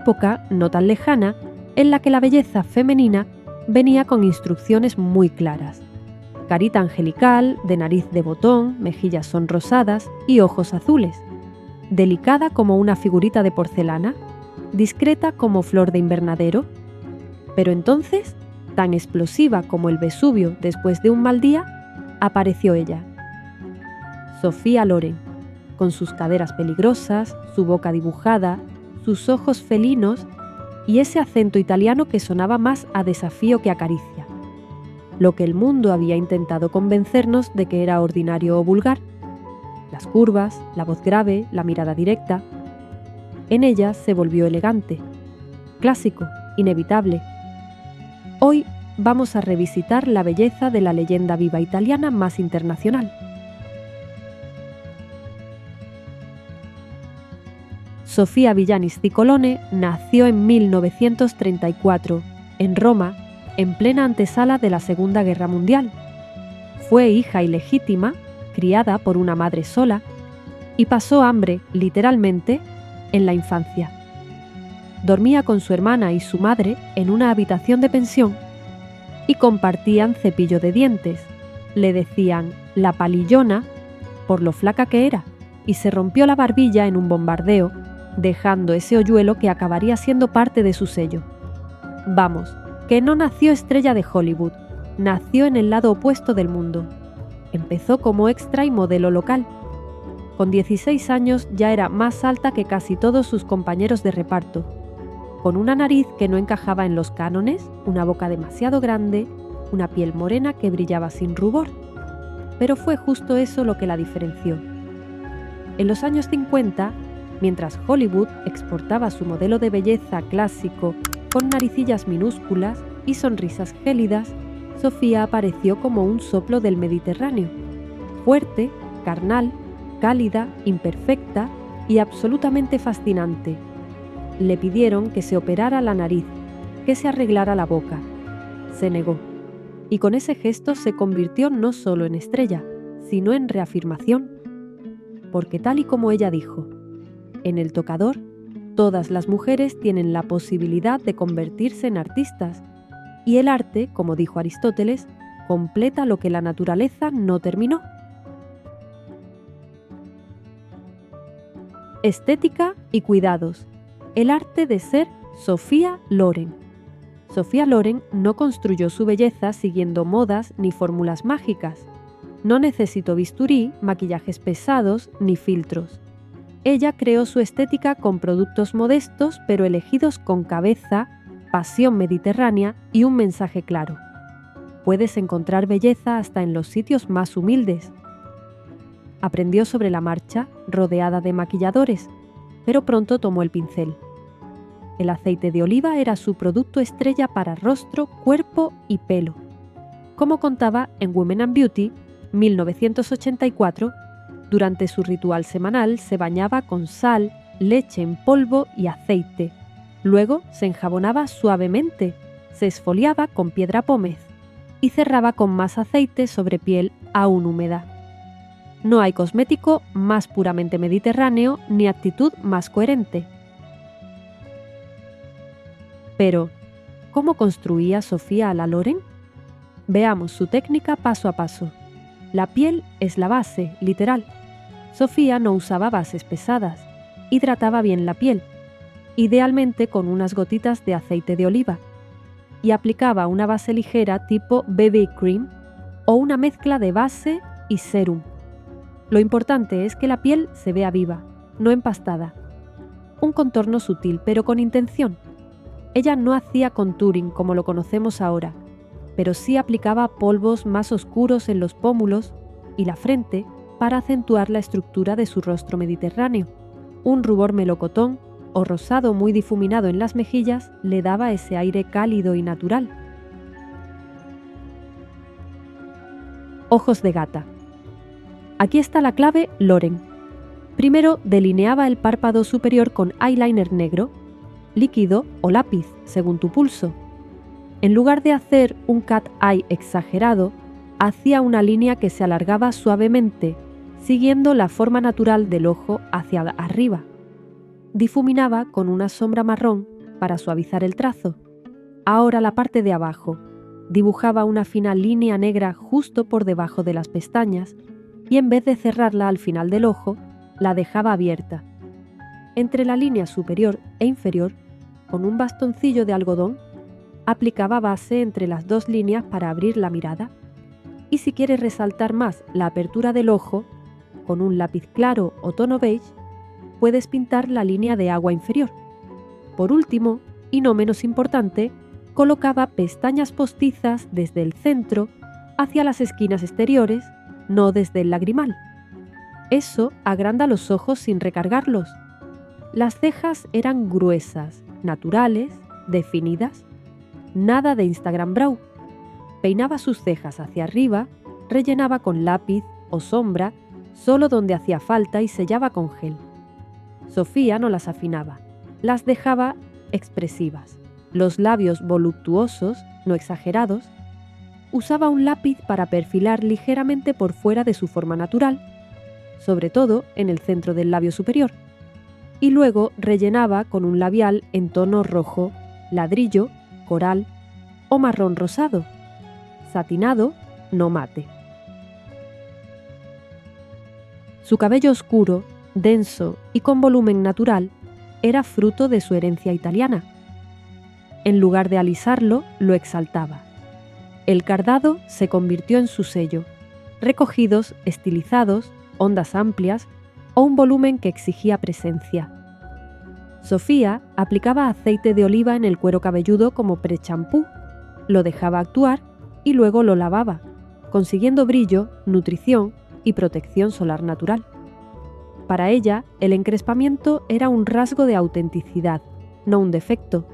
época no tan lejana en la que la belleza femenina venía con instrucciones muy claras. Carita angelical, de nariz de botón, mejillas sonrosadas y ojos azules. Delicada como una figurita de porcelana, discreta como flor de invernadero. Pero entonces, tan explosiva como el Vesubio después de un mal día, apareció ella. Sophia Loren, con sus caderas peligrosas, su boca dibujada, sus ojos felinos y ese acento italiano que sonaba más a desafío que a caricia. Lo que el mundo había intentado convencernos de que era ordinario o vulgar. Las curvas, la voz grave, la mirada directa. En ella se volvió elegante, clásico, inevitable. Hoy vamos a revisitar la belleza de la leyenda viva italiana más internacional. Sofia Villanis Cicolone nació en 1934, en Roma, en plena antesala de la Segunda Guerra Mundial. Fue hija ilegítima, criada por una madre sola, y pasó hambre, literalmente, en la infancia. Dormía con su hermana y su madre en una habitación de pensión y compartían cepillo de dientes. Le decían la palillona por lo flaca que era, y se rompió la barbilla en un bombardeo, dejando ese hoyuelo que acabaría siendo parte de su sello. Vamos, que no nació estrella de Hollywood, nació en el lado opuesto del mundo. Empezó como extra y modelo local. Con 16 años ya era más alta que casi todos sus compañeros de reparto, con una nariz que no encajaba en los cánones, una boca demasiado grande, una piel morena que brillaba sin rubor. Pero fue justo eso lo que la diferenció. En los años 50, mientras Hollywood exportaba su modelo de belleza clásico con naricillas minúsculas y sonrisas gélidas, Sofía apareció como un soplo del Mediterráneo, fuerte, carnal, cálida, imperfecta y absolutamente fascinante. Le pidieron que se operara la nariz, que se arreglara la boca. Se negó, y con ese gesto se convirtió no solo en estrella, sino en reafirmación. Porque tal y como ella dijo, en el tocador, todas las mujeres tienen la posibilidad de convertirse en artistas, y el arte, como dijo Aristóteles, completa lo que la naturaleza no terminó. Estética y cuidados. El arte de ser Sofia Loren. Sofia Loren no construyó su belleza siguiendo modas ni fórmulas mágicas. No necesitó bisturí, maquillajes pesados ni filtros. Ella creó su estética con productos modestos pero elegidos con cabeza, pasión mediterránea y un mensaje claro. Puedes encontrar belleza hasta en los sitios más humildes. Aprendió sobre la marcha, rodeada de maquilladores, pero pronto tomó el pincel. El aceite de oliva era su producto estrella para rostro, cuerpo y pelo. Como contaba en Women and Beauty, 1984, durante su ritual semanal se bañaba con sal, leche en polvo y aceite. Luego se enjabonaba suavemente, se esfoliaba con piedra pómez y cerraba con más aceite sobre piel aún húmeda. No hay cosmético más puramente mediterráneo ni actitud más coherente. Pero, ¿cómo construía Sofía a la Loren? Veamos su técnica paso a paso. La piel es la base, literal. Sofía no usaba bases pesadas, hidrataba bien la piel, idealmente con unas gotitas de aceite de oliva, y aplicaba una base ligera tipo BB Cream o una mezcla de base y sérum. Lo importante es que la piel se vea viva, no empastada. Un contorno sutil, pero con intención. Ella no hacía contouring como lo conocemos ahora, pero sí aplicaba polvos más oscuros en los pómulos y la frente para acentuar la estructura de su rostro mediterráneo. Un rubor melocotón o rosado muy difuminado en las mejillas le daba ese aire cálido y natural. Ojos de gata. Aquí está la clave Loren. Primero delineaba el párpado superior con eyeliner negro, líquido o lápiz, según tu pulso. En lugar de hacer un cat eye exagerado, hacía una línea que se alargaba suavemente, siguiendo la forma natural del ojo hacia arriba. Difuminaba con una sombra marrón para suavizar el trazo. Ahora la parte de abajo. Dibujaba una fina línea negra justo por debajo de las pestañas y en vez de cerrarla al final del ojo, la dejaba abierta. Entre la línea superior e inferior, con un bastoncillo de algodón, aplicaba base entre las dos líneas para abrir la mirada. Y si quieres resaltar más la apertura del ojo, con un lápiz claro o tono beige, puedes pintar la línea de agua inferior. Por último, y no menos importante, colocaba pestañas postizas desde el centro hacia las esquinas exteriores, no desde el lagrimal. Eso agranda los ojos sin recargarlos. Las cejas eran gruesas, naturales, definidas. Nada de Instagram Brow. Peinaba sus cejas hacia arriba, rellenaba con lápiz o sombra solo donde hacía falta y sellaba con gel. Sofía no las afinaba, las dejaba expresivas. Los labios voluptuosos, no exagerados. Usaba un lápiz para perfilar ligeramente por fuera de su forma natural, sobre todo en el centro del labio superior, y luego rellenaba con un labial en tono rojo, ladrillo, coral o marrón rosado, satinado, no mate. Su cabello oscuro, denso y con volumen natural era fruto de su herencia italiana. En lugar de alisarlo, lo exaltaba. El cardado se convirtió en su sello, recogidos, estilizados, ondas amplias o un volumen que exigía presencia. Sofía aplicaba aceite de oliva en el cuero cabelludo como pre-champú, lo dejaba actuar y luego lo lavaba, consiguiendo brillo, nutrición y protección solar natural. Para ella, el encrespamiento era un rasgo de autenticidad, no un defecto.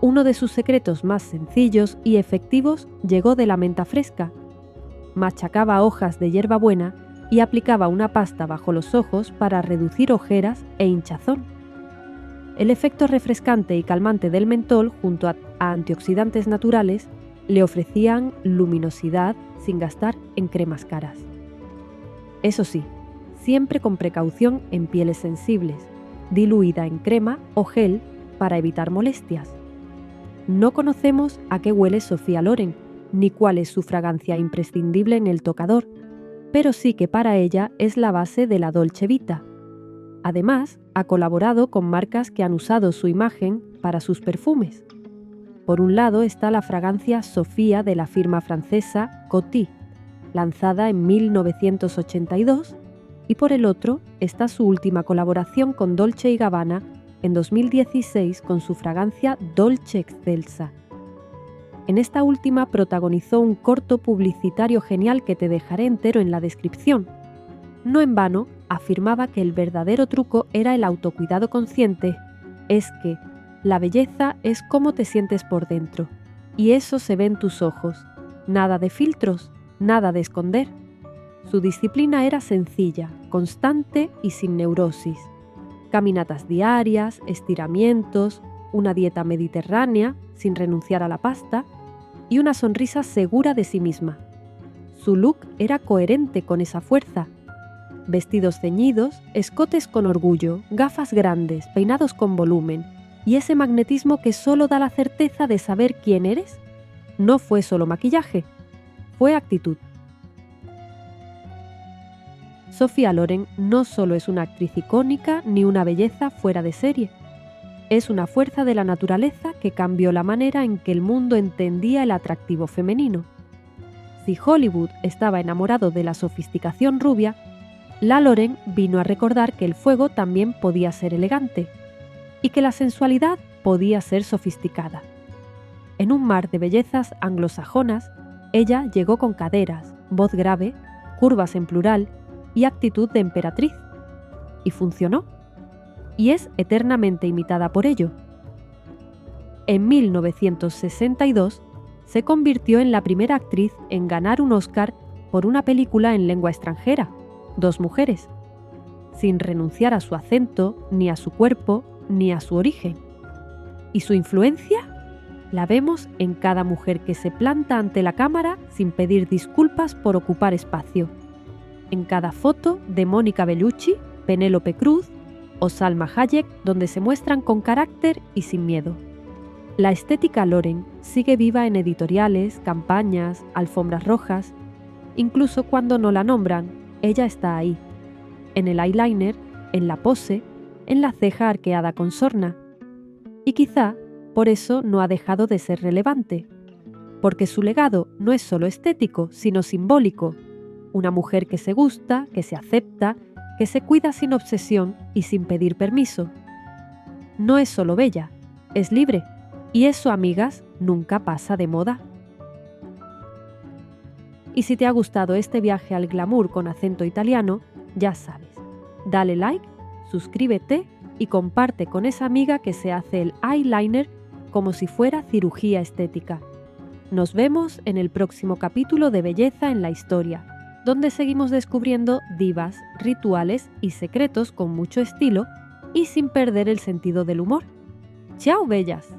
Uno de sus secretos más sencillos y efectivos llegó de la menta fresca. Machacaba hojas de hierbabuena y aplicaba una pasta bajo los ojos para reducir ojeras e hinchazón. El efecto refrescante y calmante del mentol junto a antioxidantes naturales le ofrecían luminosidad sin gastar en cremas caras. Eso sí, siempre con precaución en pieles sensibles, diluida en crema o gel para evitar molestias. No conocemos a qué huele Sofía Loren, ni cuál es su fragancia imprescindible en el tocador, pero sí que para ella es la base de la Dolce Vita. Además, ha colaborado con marcas que han usado su imagen para sus perfumes. Por un lado está la fragancia Sofía de la firma francesa Coty, lanzada en 1982, y por el otro está su última colaboración con Dolce & Gabbana en 2016 con su fragancia Dolce Excelsa. En esta última protagonizó un corto publicitario genial que te dejaré entero en la descripción. No en vano afirmaba que el verdadero truco era el autocuidado consciente, es que la belleza es cómo te sientes por dentro, y eso se ve en tus ojos, nada de filtros, nada de esconder. Su disciplina era sencilla, constante y sin neurosis. Caminatas diarias, estiramientos, una dieta mediterránea, sin renunciar a la pasta, y una sonrisa segura de sí misma. Su look era coherente con esa fuerza. Vestidos ceñidos, escotes con orgullo, gafas grandes, peinados con volumen, y ese magnetismo que solo da la certeza de saber quién eres. No fue solo maquillaje, fue actitud. Sofía Loren no solo es una actriz icónica ni una belleza fuera de serie. Es una fuerza de la naturaleza que cambió la manera en que el mundo entendía el atractivo femenino. Si Hollywood estaba enamorado de la sofisticación rubia, la Loren vino a recordar que el fuego también podía ser elegante y que la sensualidad podía ser sofisticada. En un mar de bellezas anglosajonas, ella llegó con caderas, voz grave, curvas en plural y actitud de emperatriz. Y funcionó. Y es eternamente imitada por ello. En 1962 se convirtió en la primera actriz en ganar un Oscar por una película en lengua extranjera, Dos mujeres, sin renunciar a su acento, ni a su cuerpo, ni a su origen. ¿Y su influencia? La vemos en cada mujer que se planta ante la cámara sin pedir disculpas por ocupar espacio. En cada foto de Mónica Bellucci, Penélope Cruz o Salma Hayek, donde se muestran con carácter y sin miedo. La estética Loren sigue viva en editoriales, campañas, alfombras rojas. Incluso cuando no la nombran, ella está ahí. En el eyeliner, en la pose, en la ceja arqueada con sorna. Y quizá por eso no ha dejado de ser relevante. Porque su legado no es solo estético, sino simbólico. Una mujer que se gusta, que se acepta, que se cuida sin obsesión y sin pedir permiso. No es solo bella, es libre. Y eso, amigas, nunca pasa de moda. Y si te ha gustado este viaje al glamour con acento italiano, ya sabes, dale like, suscríbete y comparte con esa amiga que se hace el eyeliner como si fuera cirugía estética. Nos vemos en el próximo capítulo de Belleza en la Historia, donde seguimos descubriendo divas, rituales y secretos con mucho estilo y sin perder el sentido del humor. ¡Chao, bellas!